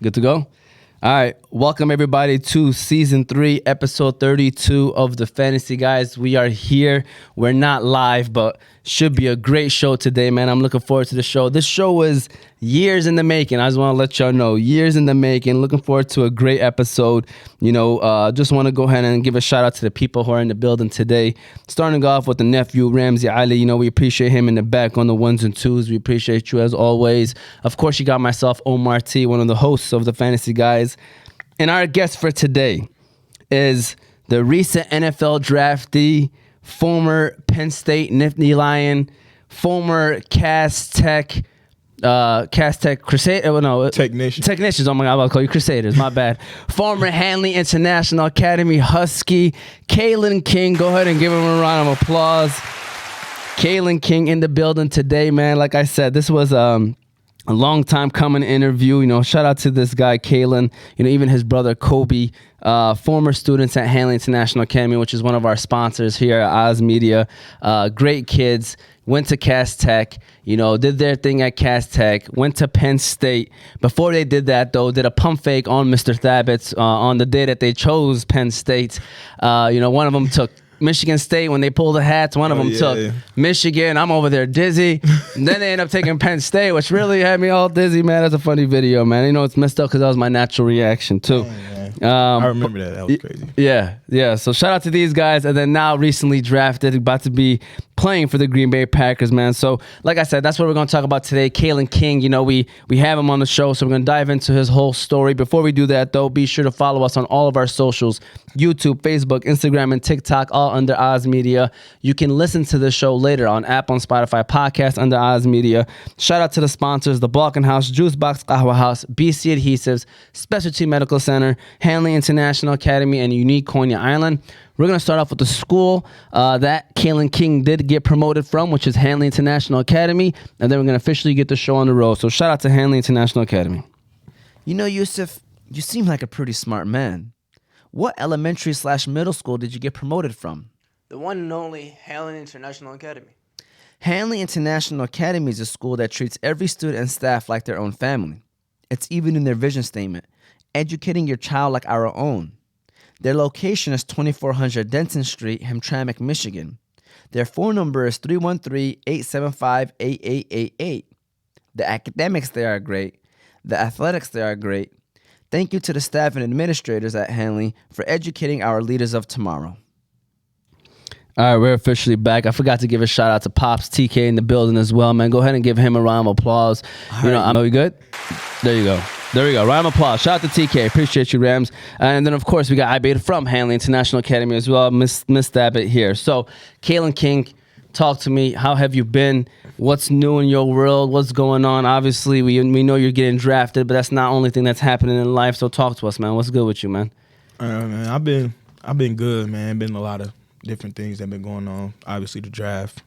Good to go? All right. Welcome, everybody, to Season 3, Episode 32 of the Fantasy Guys. We are here. We're not live, but should be a great show today, man. I'm looking forward to the show. This show was years in the making. I just want to let y'all know, years in the making. Looking forward to a great episode. Just want to go ahead and give a shout out to the people who are in the building today. Starting off with the nephew, Ramsey Ali. We appreciate him in the back on the ones and twos. We appreciate you as always. Of course, you got myself, Omar T, one of the hosts of the Fantasy Guys. And our guest for today is the recent NFL draftee, former Penn State Nittany Lion, former Tech Crusader, Technicians. Oh my God, I'll call you Crusaders. My bad. Former Hanley International Academy Husky, Kalen King. Go ahead and give him a round of applause. Kalen King in the building today, man. Like I said, this was a long time coming interview. Shout out to this guy, Kalen. Even his brother, Kobe, former students at Hanley International Academy, which is one of our sponsors here at Oz Media. Great kids. Went to Tech, did their thing at Tech, went to Penn State. Before they did that, though, did a pump fake on Mr. Thabit's on the day that they chose Penn State. One of them took Michigan State when they pulled the hats. One of them took Michigan. I'm over there dizzy. And then they end up taking Penn State, which really had me all dizzy, man. That's a funny video, man. It's messed up because that was my natural reaction, too. I remember that. That was crazy. Yeah. So shout out to these guys. And then now recently drafted, about to be playing for the Green Bay Packers, man. So like I said, that's what we're going to talk about today. Kalen King, we have him on the show, so we're going to dive into his whole story. Before we do that, though, be sure to follow us on all of our socials, YouTube, Facebook, Instagram, and TikTok, all under Oz Media. You can listen to the show later on Apple and Spotify podcast under Oz Media. Shout out to the sponsors, the Balkan House, Juice Box Qahwa House, BC Adhesives, Specialty Medical Center, Hanley International Academy, and Unique Konya Island. We're going to start off with the school that Kalen King did get promoted from, which is Hanley International Academy, and then we're going to officially get the show on the road. So shout out to Hanley International Academy. Yusuf, you seem like a pretty smart man. What elementary/middle school did you get promoted from? The one and only Hanley International Academy. Hanley International Academy is a school that treats every student and staff like their own family. It's even in their vision statement, educating your child like our own. Their location is 2400 Denton Street, Hamtramck, Michigan. Their phone number is 313-875-8888. The academics there are great. The athletics there are great. Thank you to the staff and administrators at Hanley for educating our leaders of tomorrow. All right, we're officially back. I forgot to give a shout out to Pops TK in the building as well, man. Go ahead and give him a round of applause. Are we good? There you go. Round of applause. Shout out to TK. Appreciate you, Rams. And then, of course, we got Ibeta from Hanley International Academy as well. Miss Thabit here. So, Kalen King, talk to me. How have you been? What's new in your world? What's going on? Obviously, we know you're getting drafted, but that's not the only thing that's happening in life. So, talk to us, man. What's good with you, man? Man, I've been good, man. Been a lot of different things that have been going on. Obviously, the draft.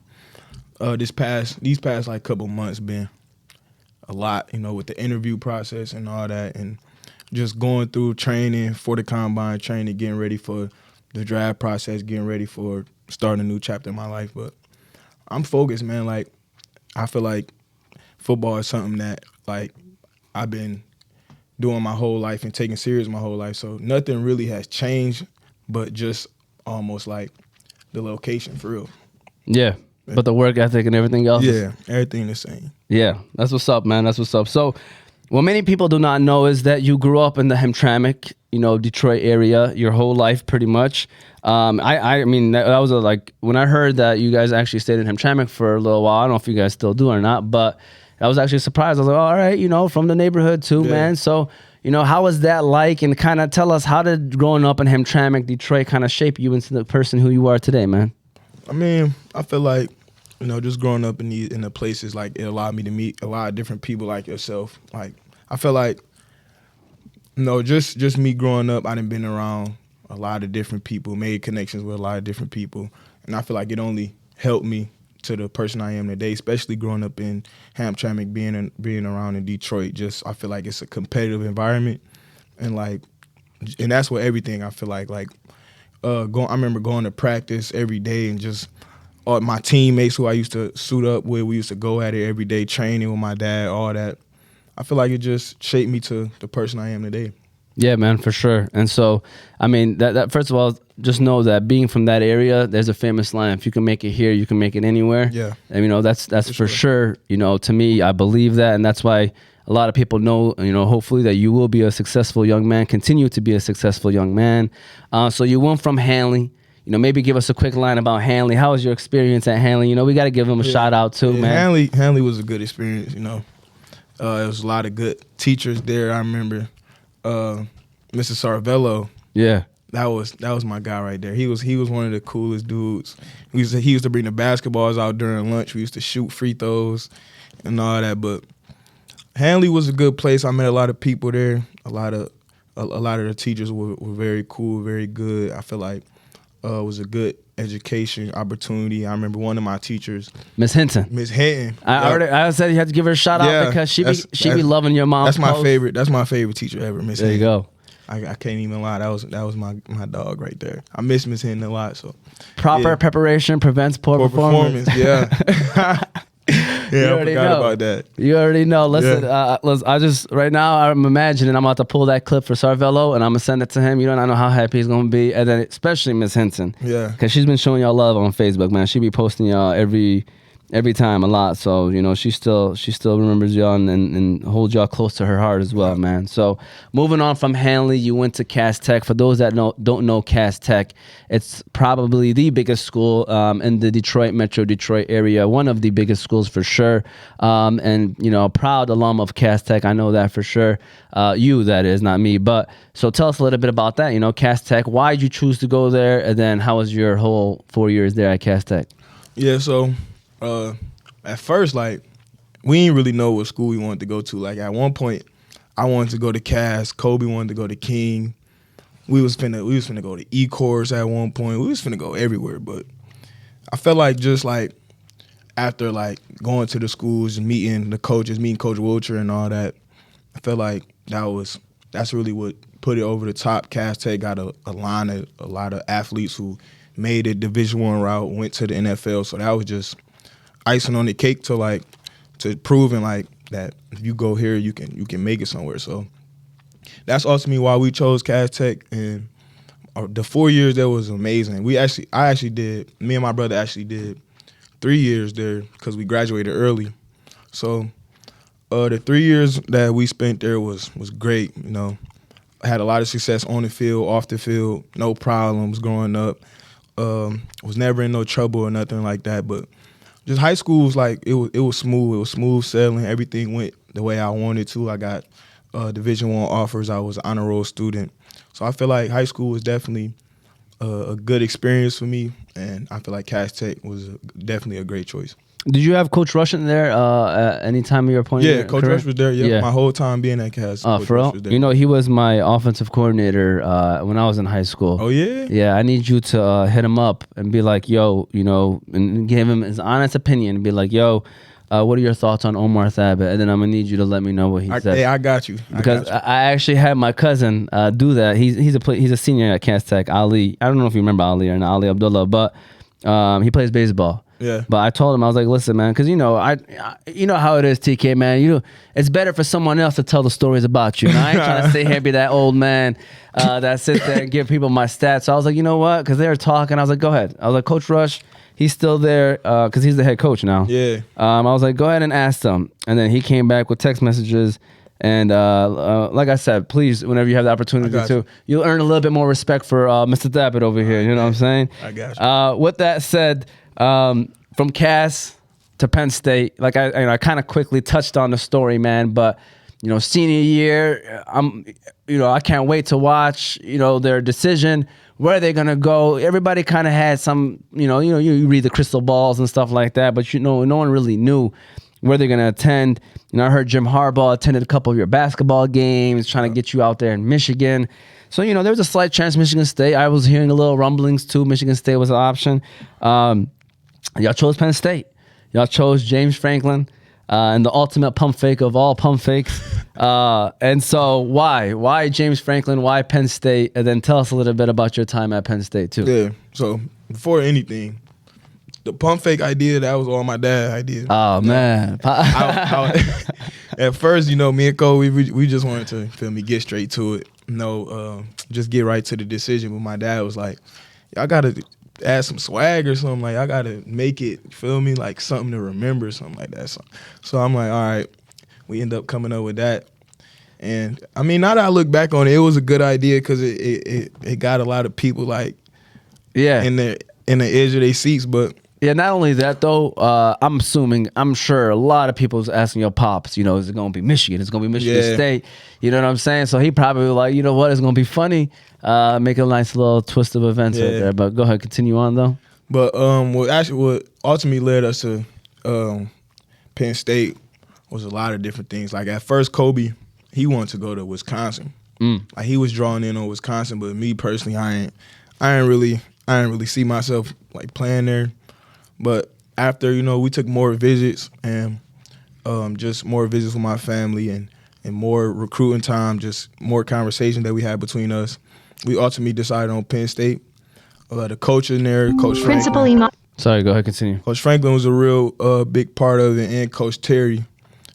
These past like couple months been a lot, with the interview process and all that, and just going through training for the combine, training, getting ready for the draft process, getting ready for starting a new chapter in my life. But I'm focused, man. Like, I feel like football is something that, like, I've been doing my whole life and taking serious my whole life. So nothing really has changed, but just almost like the location for real. Yeah. But the work ethic and everything else? Yeah, everything the same. Yeah, that's what's up, man. That's what's up. So what many people do not know is that you grew up in the Hamtramck, Detroit area your whole life pretty much. I mean, that was when I heard that you guys actually stayed in Hamtramck for a little while, I don't know if you guys still do or not, but I was actually surprised. I was like, all right, from the neighborhood too, man. So, how was that like? And kind of tell us, how did growing up in Hamtramck, Detroit kind of shape you into the person who you are today, man? I mean, I feel like, just growing up in the places, like, it allowed me to meet a lot of different people like yourself. Like, I feel like, just me growing up, I done been around a lot of different people, made connections with a lot of different people, and I feel like it only helped me to the person I am today, especially growing up in Hamtramck, being around in Detroit. Just, I feel like it's a competitive environment, and that's what everything I feel like. I remember going to practice every day and just my teammates who I used to suit up with, we used to go at it every day, training with my dad, all that. I feel like it just shaped me to the person I am today. Yeah, man, for sure. And so, I mean, that first of all, just know that being from that area, there's a famous line: if you can make it here, you can make it anywhere. Yeah. And, you know, that's for sure. You know, to me, I believe that, and that's why a lot of people know, you know, hopefully that you will be a successful young man, continue to be a successful young man. So you went from Hanley. You know, maybe give us a quick line about Hanley. How was your experience at Hanley? You know, we got to give them a shout out too, man. Hanley was a good experience. You know, there was a lot of good teachers there. I remember Mr. Sarvello. Yeah. That was my guy right there. He was one of the coolest dudes. He used to bring the basketballs out during lunch. We used to shoot free throws and all that. But Hanley was a good place. I met a lot of people there. A lot of the teachers were very cool, very good. I feel like it was a good education opportunity. I remember one of my teachers, Miss Hinton. Miss Hinton. I said you had to give her a shout out because she be loving your mom. That's my favorite. That's my favorite teacher ever, Miss Hinton. There you go. I can't even lie. That was my dog right there. I miss Miss Hinton a lot. So proper preparation prevents poor performance. Yeah. Yeah, I forgot know. about that. You already know. Listen, I just right now I'm imagining I'm about to pull that clip for Sarvello and I'm gonna send it to him. You know, and I know how happy he's gonna be, and then especially Miss Hinton. Yeah, because she's been showing y'all love on Facebook, man. She be posting y'all every time a lot. So, you know, she still remembers y'all and holds y'all close to her heart as well, man. So moving on from Hanley, you went to Cass Tech. For those that don't know Cass Tech, it's probably the biggest school in the Metro Detroit area, one of the biggest schools for sure. And, you know, a proud alum of Cass Tech. I know that for sure. You, that is, not me. But so tell us a little bit about that, you know, Cass Tech. Why did you choose to go there? And then how was your whole 4 years there at Cass Tech? Yeah, so at first, like, we didn't really know what school we wanted to go to. Like, at one point, I wanted to go to Cass. Kobe wanted to go to King. We was finna go to E-Course at one point. We was finna go everywhere. But I felt like just, like, after, like, going to the schools and meeting the coaches, meeting Coach Wilcher and all that, I felt like that's really what put it over the top. Cass Tech got a line of a lot of athletes who made a Division I route, went to the NFL. So that was just icing on the cake to proving like that if you go here you can make it somewhere. So that's ultimately why we chose Cass Tech, and the 4 years there was amazing. Me and my brother actually did 3 years there because we graduated early. So the 3 years that we spent there was great. You know, I had a lot of success on the field, off the field, no problems growing up. Was never in no trouble or nothing like that. But just high school was like it was smooth. It was smooth sailing. Everything went the way I wanted to. I got Division I offers. I was an honor roll student. So I feel like high school was definitely a good experience for me, and I feel like Cass Tech was definitely a great choice. Did you have Coach Rush in there at any time of your point? Yeah, Coach Rush was there. Yeah, my whole time being at Cass. For real? You know, he was my offensive coordinator when I was in high school. Oh, yeah? Yeah, I need you to hit him up and be like, yo, you know, and give him his honest opinion and be like, yo, what are your thoughts on Omar Thabit? And then I'm going to need you to let me know what he said. Hey, I got you. Because I actually had my cousin do that. He's a senior at Cass Tech, Ali. I don't know if you remember Ali or not, Ali Abdullah, but he plays baseball. Yeah. But I told him, I was like, listen, man, because, you know, you know how it is, TK, man. You know, it's better for someone else to tell the stories about you. And I ain't trying to sit here and be that old man that sits there and give people my stats. So I was like, you know what? Because they were talking. I was like, go ahead. I was like, Coach Rush, he's still there because he's the head coach now. Yeah. I was like, go ahead and ask them. And then he came back with text messages. And like I said, please, whenever you have the opportunity to, you'll earn a little bit more respect for Mr. Thabit over here. You know what I'm saying? I got you. With that said, from Cass to Penn State, like I kind of quickly touched on the story, man. But you know, senior year, I can't wait to watch, you know, their decision, where they're gonna go. Everybody kind of had some, you read the crystal balls and stuff like that, but no one really knew where they're gonna attend. You know, I heard Jim Harbaugh attended a couple of your basketball games, trying to get you out there in Michigan. So, you know, there was a slight chance Michigan State. I was hearing a little rumblings too. Michigan State was an option. Y'all chose Penn State. Y'all chose James Franklin and the ultimate pump fake of all pump fakes. And so why James Franklin? Why Penn State? And then tell us a little bit about your time at Penn State too. Yeah. So before anything, The pump fake idea, that was all my dad idea. Oh man. At first, you know, me and Cole, we just wanted to, feel me, get straight to it. Just get right to the decision. But my dad was like, y'all gotta add some swag or something. Like, I gotta make it, feel me, like something to remember, something like that. So I'm like, all right. We end up coming up with that. And I mean, now that I look back on it, it was a good idea because it got a lot of people like in the edge of their seats. But yeah, not only that though, I'm sure a lot of people was asking your pops, you know, is it gonna be Michigan? It's gonna be Michigan State. You know what I'm saying? So he probably was like, you know what, it's gonna be funny. Make a nice little twist of events right there. But go ahead, continue on though. But what ultimately led us to Penn State was a lot of different things. Like at first, Kobe, he wanted to go to Wisconsin. Like he was drawing in on Wisconsin, but me personally, I ain't really see myself like playing there. But after, you know, we took more visits and just more visits with my family and more recruiting time, just more conversation that we had between us, we ultimately decided on Penn State. The coach in there, Coach Franklin. Sorry, go ahead, continue. Coach Franklin was a real big part of it, and Coach Terry.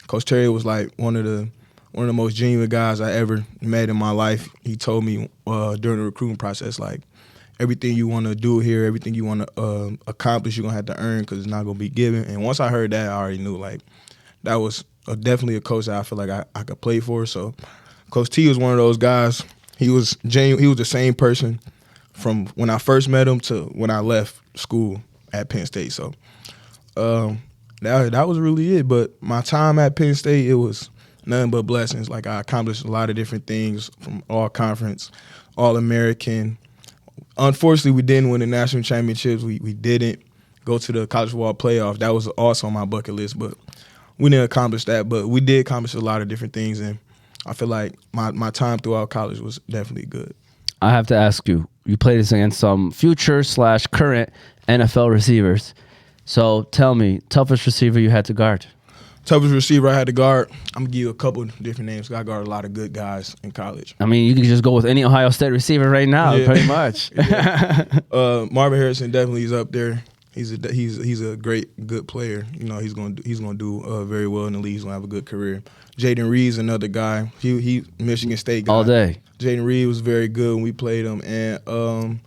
Coach Terry was like one of the most genuine guys I ever met in my life. He told me during the recruiting process, like, everything you want to do here, everything you want to accomplish, you're going to have to earn because it's not going to be given. And once I heard that, I already knew, like, that was definitely a coach that I feel like I could play for. So Coach T was one of those guys. He was genuine. He was the same person from when I first met him to when I left school at Penn State. So that was really it. But my time at Penn State, it was nothing but blessings. Like, I accomplished a lot of different things from all-conference, all-American. Unfortunately, we didn't win the national championships. We didn't go to the college football playoff. That was also on my bucket list, but we didn't accomplish that. But we did accomplish a lot of different things, and I feel like my time throughout college was definitely good. I have to ask you, you played against some future/current NFL receivers. So tell me, toughest receiver you had to guard? Toughest receiver I had to guard, I'm going to give you a couple different names. I guarded a lot of good guys in college. I mean, you can just go with any Ohio State receiver right now, pretty much. Marvin Harrison definitely is up there. He's a good player. You know, he's going to do very well in the league. He's going to have a good career. Jaden Reed's another guy. He Michigan State guy. All day. Jaden Reed was very good when we played him, and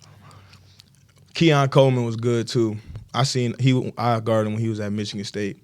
Keon Coleman was good too. I guarded him when he was at Michigan State,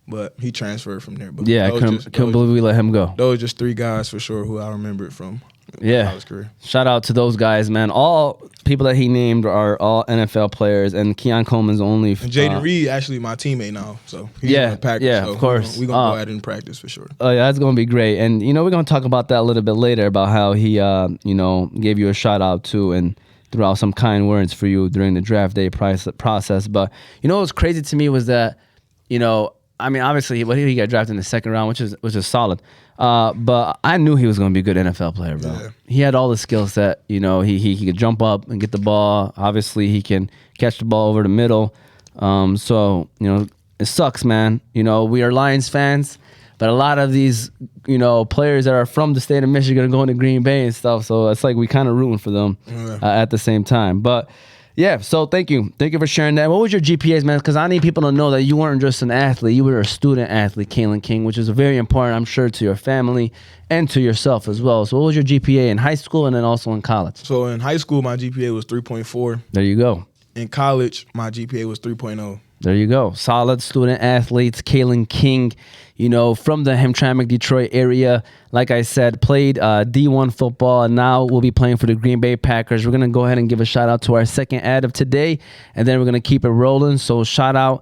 but he transferred from there. But I couldn't believe we let him go. Those are just three guys for sure who I remembered from college career. Shout out to those guys, man. All people that he named are all NFL players, and Keon Coleman's only. And Jaden Reed actually my teammate now, so he's on the Packers, so of course. We're gonna go out in practice for sure. Oh yeah, that's gonna be great. And you know, we're gonna talk about that a little bit later about how he gave you a shout out too and threw out some kind words for you during the draft day process. But you know what's crazy to me was that, you know, I mean, obviously he got drafted in the second round, which is solid. But I knew he was going to be a good NFL player, bro. Yeah. He had all the skill set. You know, he could jump up and get the ball. Obviously, he can catch the ball over the middle. So, you know, it sucks, man. You know, we are Lions fans, but a lot of these, you know, players that are from the state of Michigan are going to Green Bay and stuff. So it's like we kind of rooting for them at the same time. But yeah, so thank you for sharing that. What was your GPAs, man? Because I need people to know that you weren't just an athlete, you were a student athlete, Kalen King, which is very important, I'm sure, to your family and to yourself as well. So what was your GPA in high school and then also in college? So in high school, my GPA was 3.4. There you go. In college, my GPA was 3.0. There you go. Solid student athletes. Kalen King, you know, from the Hamtramck, Detroit area. Like I said, played D1 football, and now we'll be playing for the Green Bay Packers. We're going to go ahead and give a shout-out to our second ad of today, and then we're going to keep it rolling. So shout-out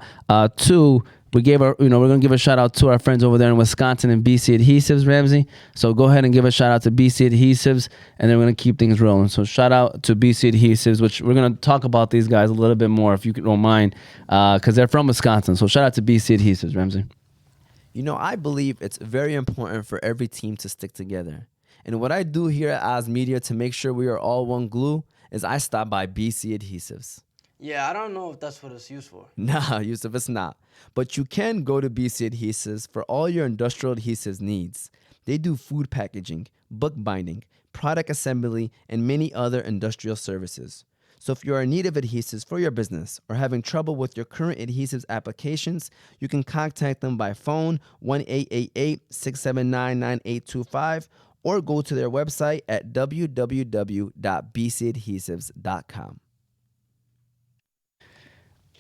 we're going to give a shout-out to our friends over there in Wisconsin and BC Adhesives, Ramsey. So go ahead and give a shout-out to BC Adhesives, and then we're going to keep things rolling. So shout-out to BC Adhesives, which we're going to talk about these guys a little bit more, if you don't mind, because they're from Wisconsin. So shout-out to BC Adhesives, Ramsey. You know, I believe it's very important for every team to stick together. And what I do here at Oz Media to make sure we are all one glue is I stop by BC Adhesives. Yeah, I don't know if that's what it's used for. Nah, Yusuf, it's not. But you can go to BC Adhesives for all your industrial adhesives needs. They do food packaging, book binding, product assembly, and many other industrial services. So if you're in need of adhesives for your business or having trouble with your current adhesives applications, you can contact them by phone 1-888-679-9825 or go to their website at www.bcadhesives.com.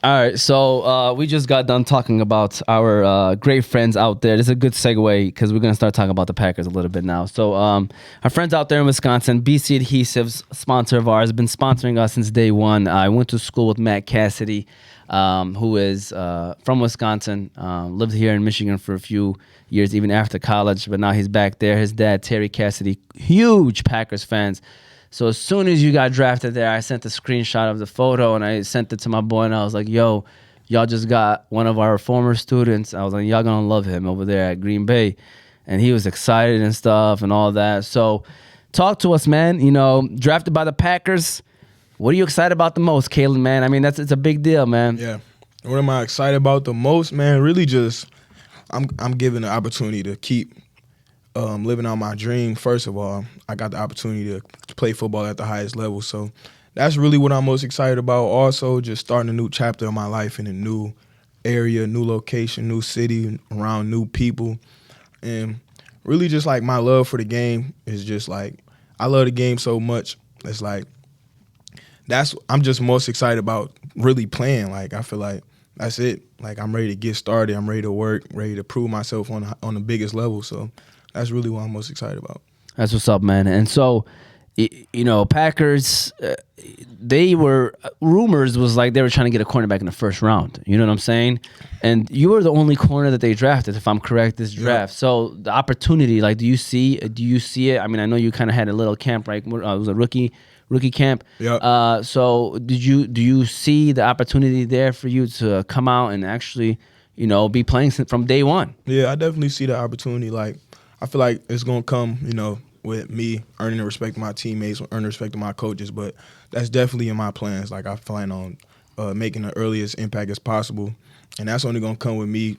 All right, so we just got done talking about our great friends out there. This is a good segue because we're going to start talking about the Packers a little bit now. So our friends out there in Wisconsin, BC Adhesives, sponsor of ours, been sponsoring us since day one. I went to school with Matt Cassidy, who is from Wisconsin, lived here in Michigan for a few years, even after college, but now he's back there. His dad, Terry Cassidy, huge Packers fans. So as soon as you got drafted there, I sent a screenshot of the photo and I sent it to my boy and I was like, yo, y'all just got one of our former students. I was like, y'all gonna love him over there at Green Bay. And he was excited and stuff and all that. So talk to us, man. You know, drafted by the Packers. What are you excited about the most, Kalen, man? I mean, it's a big deal, man. Yeah. What am I excited about the most, man? Really just I'm given the opportunity to keep living out my dream. First of all, I got the opportunity to play football at the highest level. So that's really what I'm most excited about. Also, just starting a new chapter of my life in a new area, new location, new city, around new people. And really just like my love for the game is just like, I love the game so much. It's like, I'm just most excited about really playing. Like, I feel like that's it. Like, I'm ready to get started. I'm ready to work, ready to prove myself on the biggest level. So that's really what I'm most excited about. That's what's up, man. And so, you know, Packers, they were, rumors was like they were trying to get a cornerback in the first round. You know what I'm saying? And you were the only corner that they drafted, if I'm correct, this draft. Yeah. So the opportunity, like, do you see it? I mean, I know you kind of had a little camp, right? It was a rookie camp. Yeah. So do you see the opportunity there for you to come out and actually, you know, be playing from day one? Yeah, I definitely see the opportunity. Like, I feel like it's going to come, you know, with me earning the respect of my teammates, earning the respect of my coaches, but that's definitely in my plans. Like, I plan on making the earliest impact as possible, and that's only going to come with me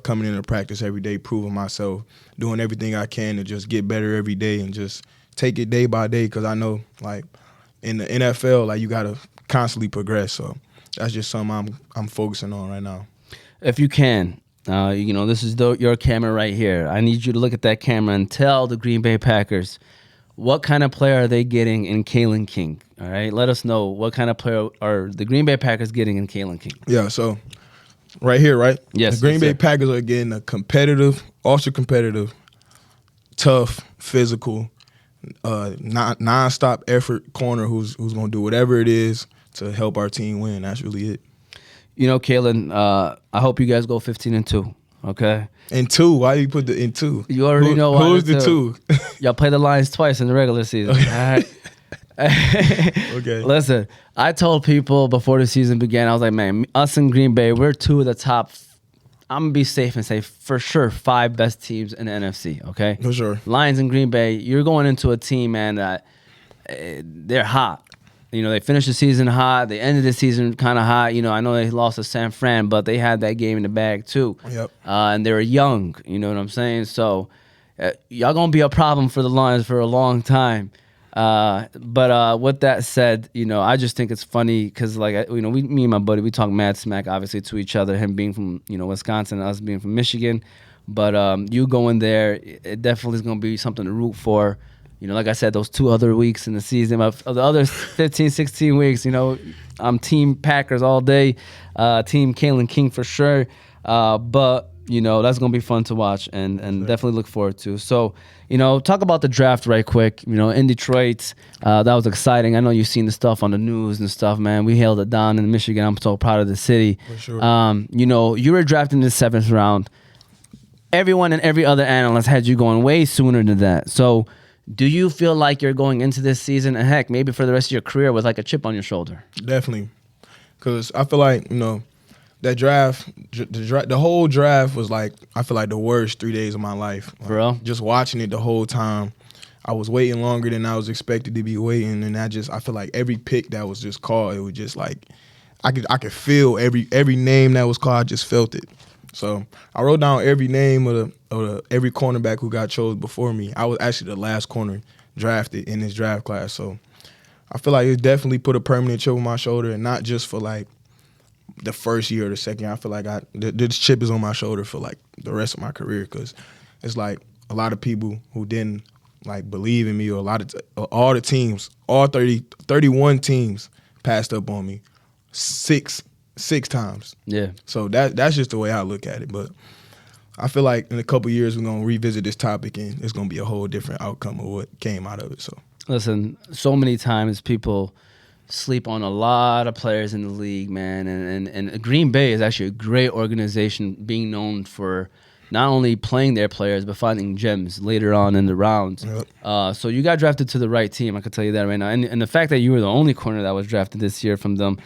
coming into practice every day, proving myself, doing everything I can to just get better every day and just take it day by day, because I know, like, in the NFL, like, you got to constantly progress. So that's just something I'm focusing on right now. If you can, you know, this is your camera right here. I need you to look at that camera and tell the Green Bay Packers what kind of player are they getting in Kalen King. All right, let us know what kind of player are the Green Bay Packers getting in Kalen King. Yeah, so right here, right? Yes. The Green Bay Packers are getting a competitive, ultra competitive, tough, physical, non-stop effort corner who's going to do whatever it is to help our team win. That's really it. You know, Kalen, I hope you guys go 15-2. Okay. And 2? Why do you put the in 2? You already know why. Who's the 2? Y'all play the Lions twice in the regular season. All right. Okay. Listen, I told people before the season began, I was like, man, us in Green Bay, we're 2 of the top. I'm gonna be safe and say for sure 5 best teams in the NFC. Okay. For sure. Lions in Green Bay, you're going into a team, man, that they're hot. You know, they finished the season hot. They ended the season kind of hot. You know, I know they lost to San Fran, but they had that game in the bag too. Yep. And they were young. You know what I'm saying? So y'all going to be a problem for the Lions for a long time. But with that said, you know, I just think it's funny because, like, you know, me and my buddy, we talk mad smack, obviously, to each other, him being from, you know, Wisconsin and us being from Michigan. But you going there, it definitely is going to be something to root for. You know, like I said, those 2 other weeks in the season, of the other 15, 16 weeks, you know, I'm Team Packers all day, Team Kalen King for sure. But, you know, that's going to be fun to watch and definitely look forward to. So, you know, talk about the draft right quick. You know, in Detroit, that was exciting. I know you've seen the stuff on the news and stuff, man. We held it down in Michigan. I'm so proud of the city. For sure. You know, you were drafted in the 7th round. Everyone and every other analyst had you going way sooner than that. So, do you feel like you're going into this season, and heck, maybe for the rest of your career, with like a chip on your shoulder? Definitely. Because I feel like, you know, that draft, the whole draft was like, I feel like the worst 3 days of my life. Like, for real? Just watching it the whole time. I was waiting longer than I was expected to be waiting, and I feel like every pick that was just called, it was just like, I could feel every name that was called, I just felt it. So I wrote down every name of every cornerback who got chosen before me. I was actually the last corner drafted in this draft class. So I feel like it definitely put a permanent chip on my shoulder, and not just for like the first year or the second year. I feel like this chip is on my shoulder for like the rest of my career, because it's like a lot of people who didn't like believe in me, or all the teams, all 31 teams passed up on me six times. Yeah. So that's just the way I look at it. But I feel like in a couple years we're gonna revisit this topic, and it's gonna be a whole different outcome of what came out of it. So Listen, so many times people sleep on a lot of players in the league, man. And Green Bay is actually a great organization, being known for not only playing their players, but finding gems later on in the rounds. Yep. So you got drafted to the right team, I can tell you that right now. And the fact that you were the only corner that was drafted this year from them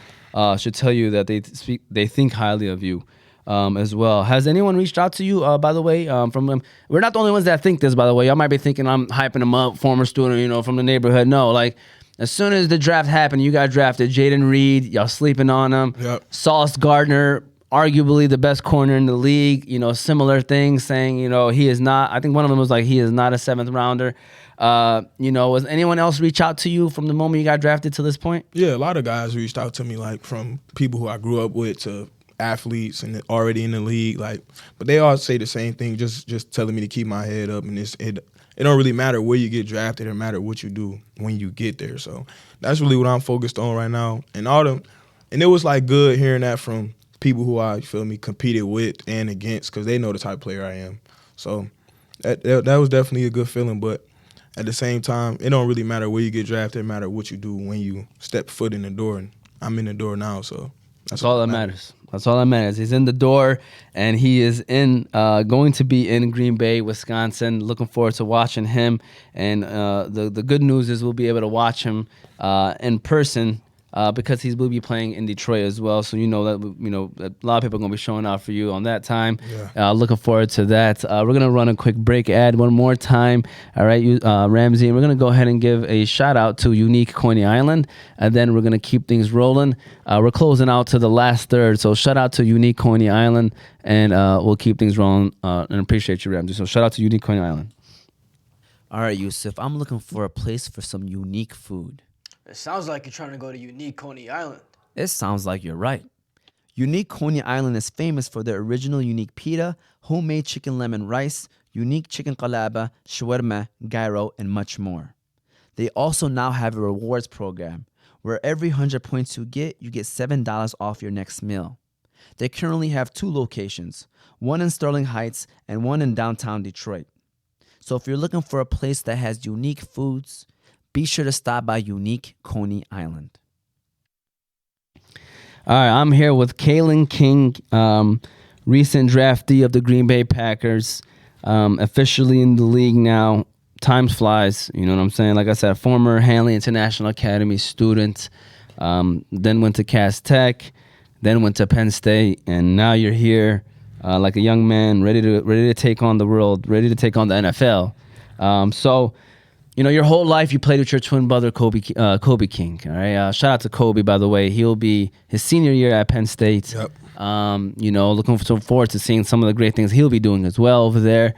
should tell you that they think highly of you. As well. Has anyone reached out to you, by the way, from them? We're not the only ones that think this, by the way. Y'all might be thinking I'm hyping them up, former student, from the neighborhood. No, like, as soon as the draft happened, you got drafted. Jaden Reed, y'all sleeping on him. Yep. Sauce Gardner, arguably the best corner in the league. Similar things, saying, he is not. I think one of them was like, he is not a 7th rounder. Was anyone else reach out to you from the moment you got drafted to this point? Yeah, a lot of guys reached out to me, like from people who I grew up with to athletes and already in the league, but they all say the same thing, just telling me to keep my head up, and it don't really matter where you get drafted, it matter what you do when you get there. So that's really what I'm focused on right now. And it was like good hearing that from people who I competed with and against, because they know the type of player I am. So that was definitely a good feeling. But at the same time, it don't really matter where you get drafted, it matter what you do when you step foot in the door, and I'm in the door now, so that's all that matters. That's all that matters. He's in the door, and he is going to be in Green Bay, Wisconsin. Looking forward to watching him. And the good news is we'll be able to watch him in person because he will be playing in Detroit as well. So that a lot of people are going to be showing out for you on that time. Yeah. Looking forward to that. We're going to run a quick break ad one more time. All right, Ramsey, and we're going to go ahead and give a shout out to Unique Coney Island, and then we're going to keep things rolling. We're closing out to the last third, so shout out to Unique Coney Island, and we'll keep things rolling. And appreciate you, Ramsey. So shout out to Unique Coney Island. All right, Yusuf, I'm looking for a place for some unique food. It sounds like you're trying to go to Unique Coney Island. It sounds like you're right. Unique Coney Island is famous for their original unique pita, homemade chicken lemon rice, unique chicken qalaba, shawarma, gyro, and much more. They also now have a rewards program where every 100 points you get $7 off your next meal. They currently have 2 locations, one in Sterling Heights and one in downtown Detroit. So if you're looking for a place that has unique foods, be sure to stop by Unique Coney Island. All right, I'm here with Kalen King, recent draftee of the Green Bay Packers, officially in the league now. Time flies, you know what I'm saying? Like I said, former Hanley International Academy student, then went to Cass Tech, then went to Penn State, and now you're here like a young man ready to take on the world, ready to take on the NFL. So, your whole life you played with your twin brother, Kobe King. All right, shout out to Kobe, by the way. He'll be his senior year at Penn State. Yep. Looking forward to seeing some of the great things he'll be doing as well over there.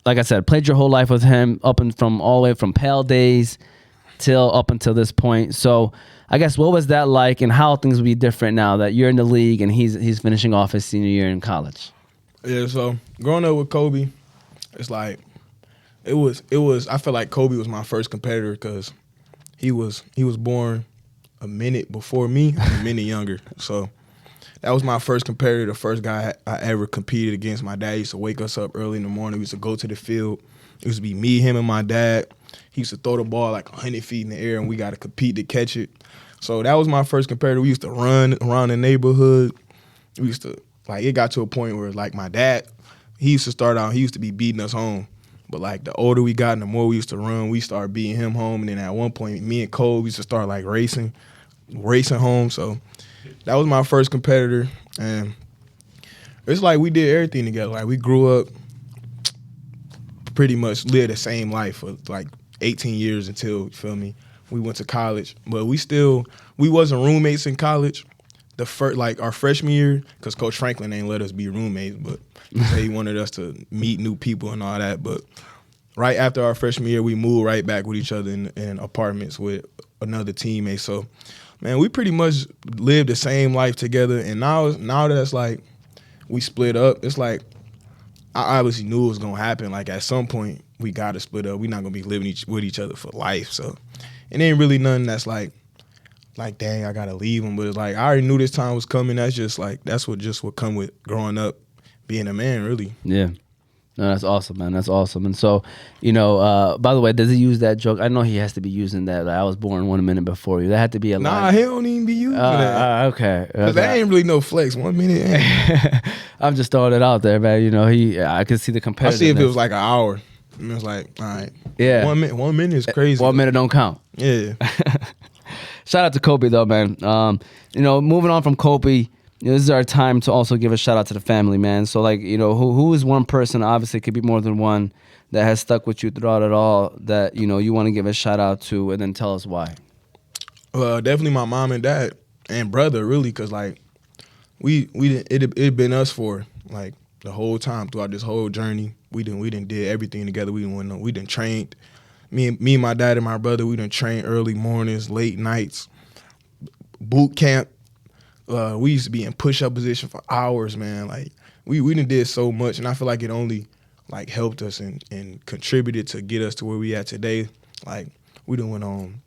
Like I said, played your whole life with him all the way from Pale days till up until this point. So I guess what was that like, and how things will be different now that you're in the league and he's finishing off his senior year in college? Yeah, so growing up with Kobe, it's like it was. I feel like Kobe was my first competitor because he was born a minute before me, and a minute younger. So that was my first competitor, the first guy I ever competed against. My dad used to wake us up early in the morning. We used to go to the field. It used to be me, him, and my dad. He used to throw the ball like 100 feet in the air, and we got to compete to catch it. So that was my first competitor. We used to run around the neighborhood. We used to, it got to a point where, my dad, he used to be beating us home. But, the older we got and the more we used to run, we started beating him home. And then at one point, me and Cole used to start, racing home. So that was my first competitor. And it's we did everything together. We grew up, pretty much lived the same life for, 18 years until, you feel me, we went to college. But we wasn't roommates in college. The first, our freshman year, because Coach Franklin ain't let us be roommates, but he wanted us to meet new people and all that. But right after our freshman year, we moved right back with each other in apartments with another teammate. So, man, we pretty much lived the same life together. And now that it's like we split up, it's like I obviously knew it was going to happen. Like, at some point, we got to split up. We're not going to be living with each other for life. So it ain't really nothing that's like, dang, I got to leave him. But it's like, I already knew this time was coming. That's just like, that's what come with growing up, being a man, really. Yeah. No, that's awesome, man. That's awesome. And so, by the way, does he use that joke? I know he has to be using that. Like, I was born 1 minute before you. That had to be a lie. Nah, he don't even be using that. Okay. Because that ain't really no flex. 1 minute ain't. I'm just throwing it out there, man. I could see the I comparison. see if it was like an hour. And it was like, all right. Yeah. 1 minute is crazy. 1 minute don't count. Yeah. Shout out to Kobe, though, man. Moving on from Kobe, this is our time to also give a shout out to the family, man. So, like, who is one person, obviously it could be more than one, that has stuck with you throughout it all that, you want to give a shout out to, and then tell us why? Definitely my mom and dad and brother, really, because, like, it been us for, like, the whole time throughout this whole journey. We done did everything together. We done trained. Me, my dad, and my brother, we done trained early mornings, late nights, boot camp. We used to be in push-up position for hours, man. Like, we done did so much, and I feel like it only, like, helped us and contributed to get us to where we at today. Like, we done went on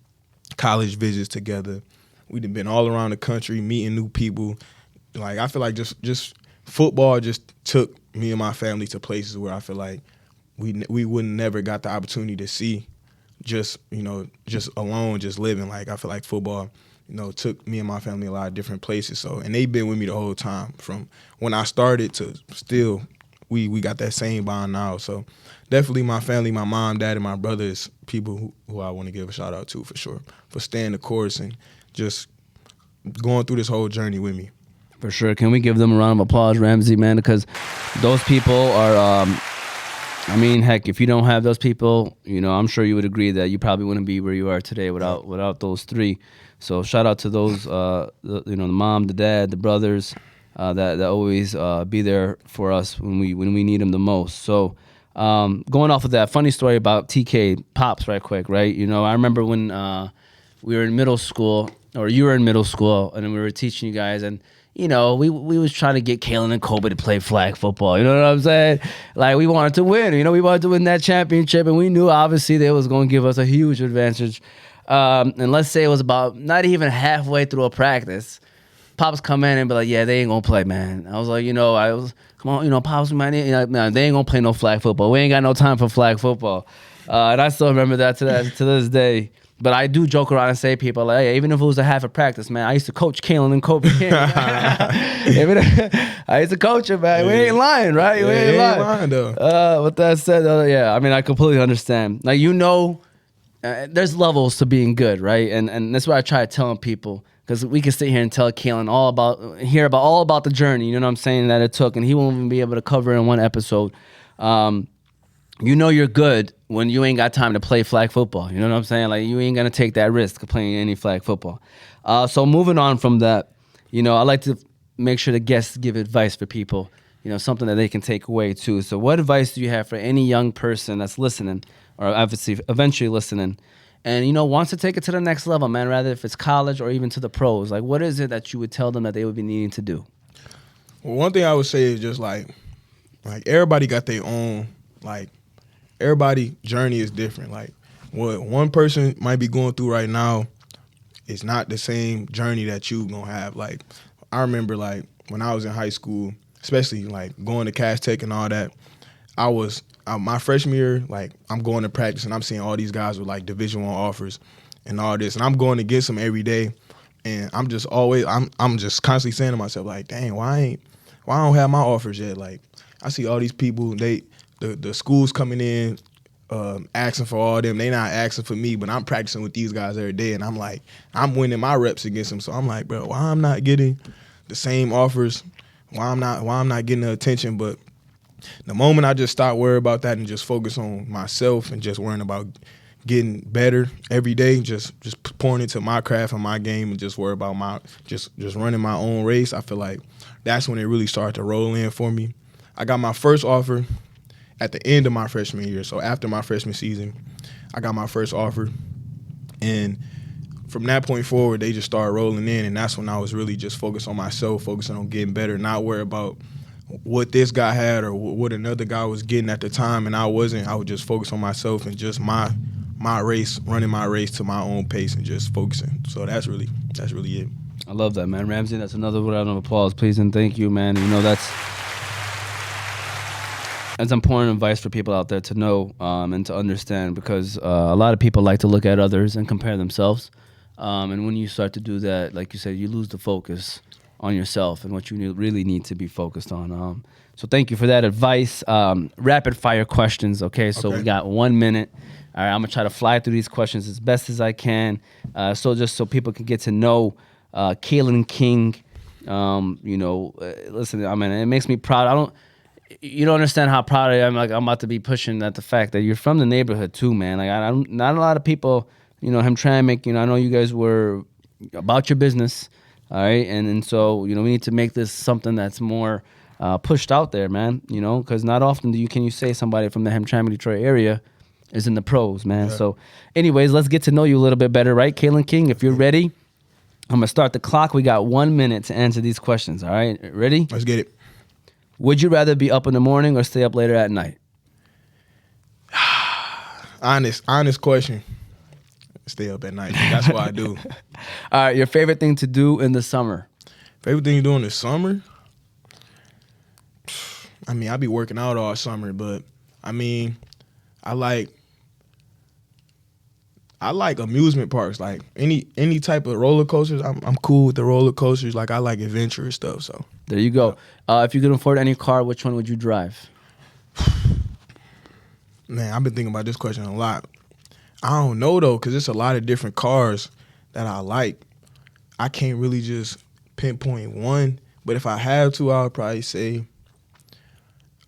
college visits together. We done been all around the country, meeting new people. Like, I feel like just football just took me and my family to places where I feel like we wouldn't never got the opportunity to see just alone, just living. Like, I feel like football, took me and my family a lot of different places. So, and they've been with me the whole time from when I started to still, we got that same bond now. So definitely my family, my mom, dad, and my brother is people who I want to give a shout out to for sure, for staying the course and just going through this whole journey with me. For sure. Can we give them a round of applause, Ramsey, man? Because those people are, heck, if you don't have those people, I'm sure you would agree that you probably wouldn't be where you are today without those three. So shout out to those, the mom, the dad, the brothers that always be there for us when we need them the most. So going off of that, funny story about TK Pops right quick, right? I remember when we were in middle school, or you were in middle school, and then we were teaching you guys, and we was trying to get Kalen and Kobe to play flag football. You know what I'm saying? Like, we wanted to win. We wanted to win that championship, and we knew obviously they was going to give us a huge advantage. And let's say it was about not even halfway through a practice, Pops come in and be like, "Yeah, they ain't gonna play, man." I was like, come on, Pops, man, they ain't gonna play no flag football. We ain't got no time for flag football. And I still remember that to this day. But I do joke around and say people like, hey, even if it was a half a practice, man, I used to coach Kalen and Kobe King. I used to coach him, man. We ain't lying, right? We ain't lying though. With that said, I completely understand. Like, there's levels to being good, right? And that's what I try telling people, because we can sit here and tell Kalen all about the journey. You know what I'm saying, that it took, and he won't even be able to cover it in one episode. You're good when you ain't got time to play flag football. You know what I'm saying? Like, you ain't gonna take that risk of playing any flag football. So moving on from that, I like to make sure the guests give advice for people. Something that they can take away too. So what advice do you have for any young person that's listening, or obviously eventually listening, and wants to take it to the next level, man? Rather if it's college or even to the pros, like, what is it that you would tell them that they would be needing to do? Well, one thing I would say is just like everybody got their own, like, everybody's journey is different. Like, what one person might be going through right now is not the same journey that you gonna have. Like, I remember, like, when I was in high school, especially like going to Cass Tech and all that, I was my freshman year, like, I'm going to practice and I'm seeing all these guys with like Division I offers and all this, and I'm going against them every day, and I'm just constantly saying to myself, like, dang, why I don't have my offers yet? Like, I see all these people, the schools coming in, asking for all them. They not asking for me, but I'm practicing with these guys every day, and I'm like, I'm winning my reps against them. So I'm like, bro, why I'm not getting the same offers? Why I'm not getting the attention? But the moment I just stop worrying about that and just focus on myself and just worrying about getting better every day, just pouring into my craft and my game, and just worry about my just running my own race, I feel like that's when it really started to roll in for me. I got my first offer at the end of my freshman year. So after my freshman season, I got my first offer. And from that point forward, they just started rolling in. And that's when I was really just focused on myself, focusing on getting better, not worry about what this guy had or what another guy was getting at the time. And I wasn't. I would just focus on myself and just my race, running my race to my own pace and just focusing. So that's really it. I love that, man. Ramsey, that's another round of applause, please, and thank you, man. You know, that's important advice for people out there to know and to understand, because a lot of people like to look at others and compare themselves. And when you start to do that, like you said, you lose the focus on yourself and what you really need to be focused on. So thank you for that advice. Rapid fire questions, okay? So we got 1 minute. All right, I'm going to try to fly through these questions as best as I can. So just so people can get to know Kalen King. Listen, I mean, it makes me proud. You don't understand how proud I am. Like, I'm about to be pushing at the fact that you're from the neighborhood too, man. Like, not a lot of people, Hamtramck, I know you guys were about your business, all right? And so, we need to make this something that's more pushed out there, man, because not often can you say somebody from the Hamtramck, Detroit area is in the pros, man. Yeah. So anyways, let's get to know you a little bit better, right? Kalen King, if you're ready, I'm going to start the clock. We got 1 minute to answer these questions, all right? Ready? Let's get it. Would you rather be up in the morning or stay up later at night? Honest question. Stay up at night. That's what I do. All right, your favorite thing to do in the summer? Favorite thing to do in the summer? I mean, I be working out all summer, but I mean, I like amusement parks, like any type of roller coasters. I'm cool with the roller coasters. Like, I like adventurous stuff. So there you go. If you could afford any car, which one would you drive? Man, I've been thinking about this question a lot. I don't know though, because it's a lot of different cars that I like. I can't really just pinpoint one. But if I have to, I'd probably say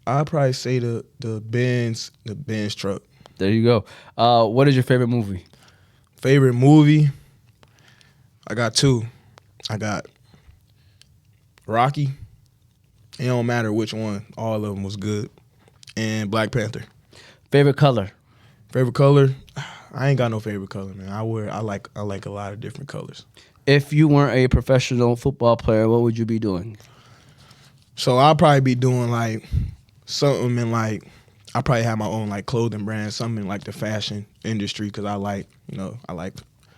the Benz truck. There you go. What is your favorite movie? Favorite movie? I got two. I got Rocky. It don't matter which one. All of them was good. And Black Panther. Favorite color? Favorite color? I ain't got no favorite color, man. I like a lot of different colors. If you weren't a professional football player, what would you be doing? So I'll probably be doing like something in like, I probably have my own like clothing brand, something in like the fashion industry, because I like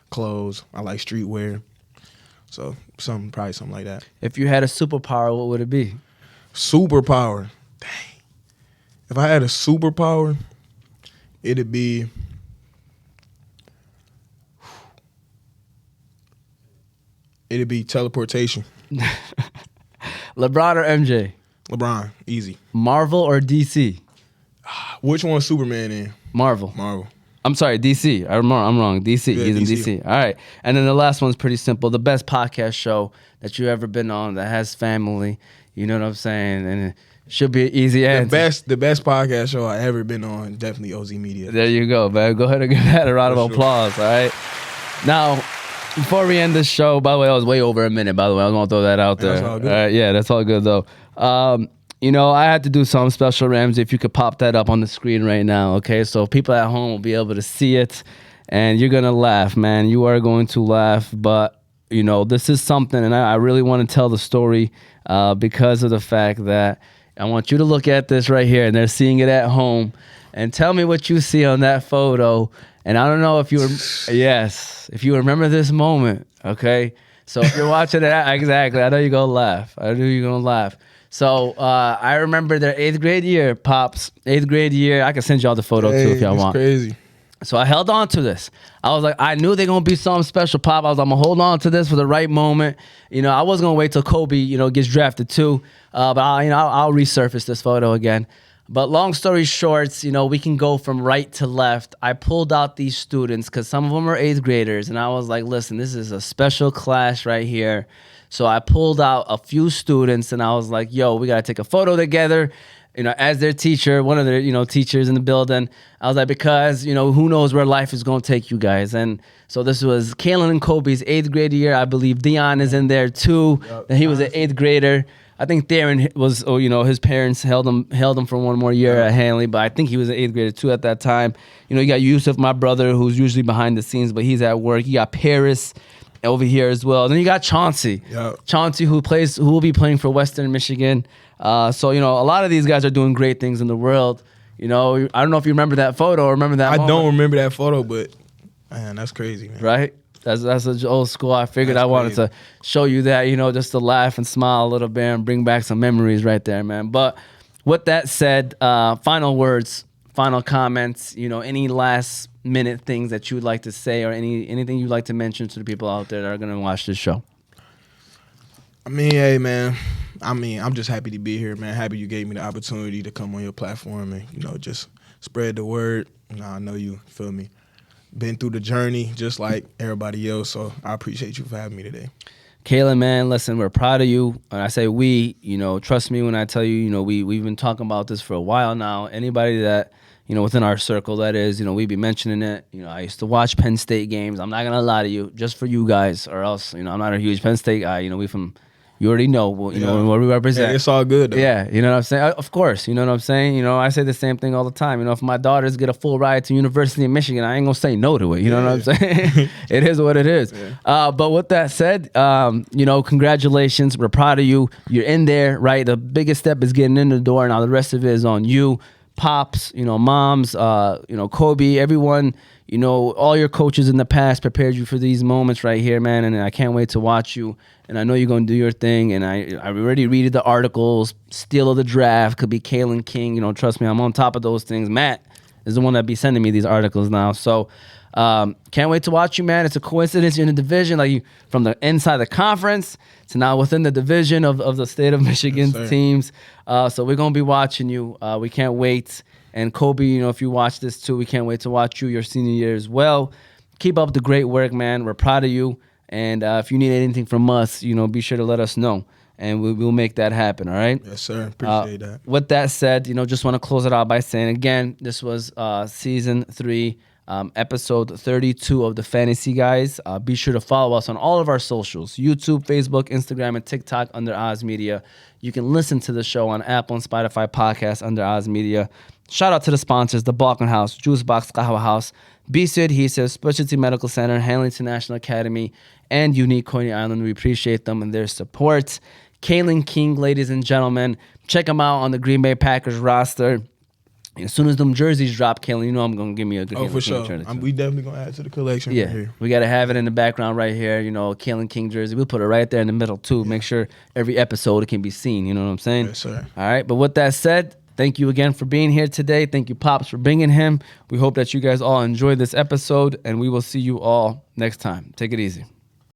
clothes, I like streetwear. So probably something like that. If you had a superpower, what would it be? Superpower. Dang. If I had a superpower, it'd be teleportation. LeBron or MJ? LeBron, easy. Marvel or DC? Which one's Superman in? Marvel. I'm sorry, DC. I'm wrong. DC. Yeah, He's in DC. DC. All right. And then the last one's pretty simple. The best podcast show that you ever been on that has family. You know what I'm saying? And it should be an easy answer. The best podcast show I ever been on, definitely OZ Media. There you go, man. Go ahead and give that a round of applause, all right? Now, before we end this show, by the way, I was way over a minute, by the way. I was going to throw that out there. That's all good. Yeah, that's all good, though. I had to do something special, Ramsey, if you could pop that up on the screen right now, okay? So people at home will be able to see it, and you're going to laugh, man. You are going to laugh, but, this is something, and I really want to tell the story because of the fact that I want you to look at this right here, and they're seeing it at home, and tell me what you see on that photo. And I don't know if if you remember this moment, okay? So if you're watching it, exactly, I know you're going to laugh. So I remember their 8th grade year, Pops. 8th grade year. I can send y'all the photo too if y'all want. Crazy. So I held on to this. I was like, I knew they're going to be something special, Pop. I was like, I'm going to hold on to this for the right moment. I was going to wait till Kobe, gets drafted too. But I'll resurface this photo again. But long story short, we can go from right to left. I pulled out these students because some of them are 8th graders. And I was like, listen, this is a special class right here. So I pulled out a few students and I was like, yo, we got to take a photo together. As their teacher, one of their, teachers in the building. I was like, because, who knows where life is going to take you guys. And so this was Kalen and Kobe's 8th grade year. I believe Dion is in there too. And he was an 8th grader. I think Theron was, his parents held him for one more year at Hanley, but I think he was an 8th grader too at that time. You got Yusuf, my brother, who's usually behind the scenes, but he's at work. You got Paris over here as well. Then you got Chauncey. Yep. Chauncey, who will be playing for Western Michigan. So, a lot of these guys are doing great things in the world. I don't know if you remember that photo or remember that moment. I don't remember that photo, but, man, that's crazy, man. Right? That's an old school. I figured That's I wanted crazy. to show you that, just to laugh and smile a little bit and bring back some memories right there, man. But with that said, final words, final comments, any last minute things that you would like to say or anything you'd like to mention to the people out there that are going to watch this show. I mean, hey, man. I'm just happy to be here, man. Happy you gave me the opportunity to come on your platform and, just spread the word. I know you, feel me, been through the journey just like everybody else, so I appreciate you for having me today. Kalen, man, listen, we're proud of you. And I say we, trust me when I tell you, we've been talking about this for a while now. Anybody that, within our circle, that is, we be mentioning it. I used to watch Penn State games. I'm not going to lie to you, just for you guys, or else, I'm not a huge Penn State guy. We from... You already know, what we represent. Yeah, it's all good, though. Yeah, you know what I'm saying? Of course, you know what I'm saying? I say the same thing all the time. If my daughters get a full ride to University of Michigan, I ain't going to say no to it. You know what I'm saying? It is what it is. Yeah. But with that said, congratulations. We're proud of you. You're in there, right? The biggest step is getting in the door. Now the rest of it is on you. Pops, moms, Kobe, everyone, all your coaches in the past prepared you for these moments right here, man. And I can't wait to watch you. And I know you're going to do your thing. And I already read the articles. Steal of the draft could be Kalen King. Trust me, I'm on top of those things. Matt is the one that be sending me these articles now. So can't wait to watch you, man. It's a coincidence you're in the division, from the inside the conference to now within the division of the state of Michigan's teams. So we're going to be watching you. We can't wait. And Kobe, if you watch this too, we can't wait to watch you your senior year as well. Keep up the great work, man. We're proud of you. And if you need anything from us, be sure to let us know. And we'll make that happen, all right? Yes, sir. Appreciate that. With that said, just want to close it out by saying, again, this was Season 3, Episode 32 of the Fantasy Guyz. Be sure to follow us on all of our socials, YouTube, Facebook, Instagram, and TikTok under Oz Media. You can listen to the show on Apple and Spotify podcasts under Oz Media. Shout out to the sponsors, The Balkan House, Juice Box Kahwa House, BC Adhesive, Specialty Medical Center, Hanley International Academy, and Unique Coney Island. We appreciate them and their support. Kalen King, ladies and gentlemen, check him out on the Green Bay Packers roster. As soon as them jerseys drop, Kalen, I'm going to give me a good for sure. We definitely going to add to the collection right here. We got to have it in the background right here, Kalen King jersey. We'll put it right there in the middle, too. Make sure every episode it can be seen, you know what I'm saying? Yes, sir. All right, but with that said, thank you again for being here today. Thank you, Pops, for bringing him. We hope that you guys all enjoyed this episode, and we will see you all next time. Take it easy.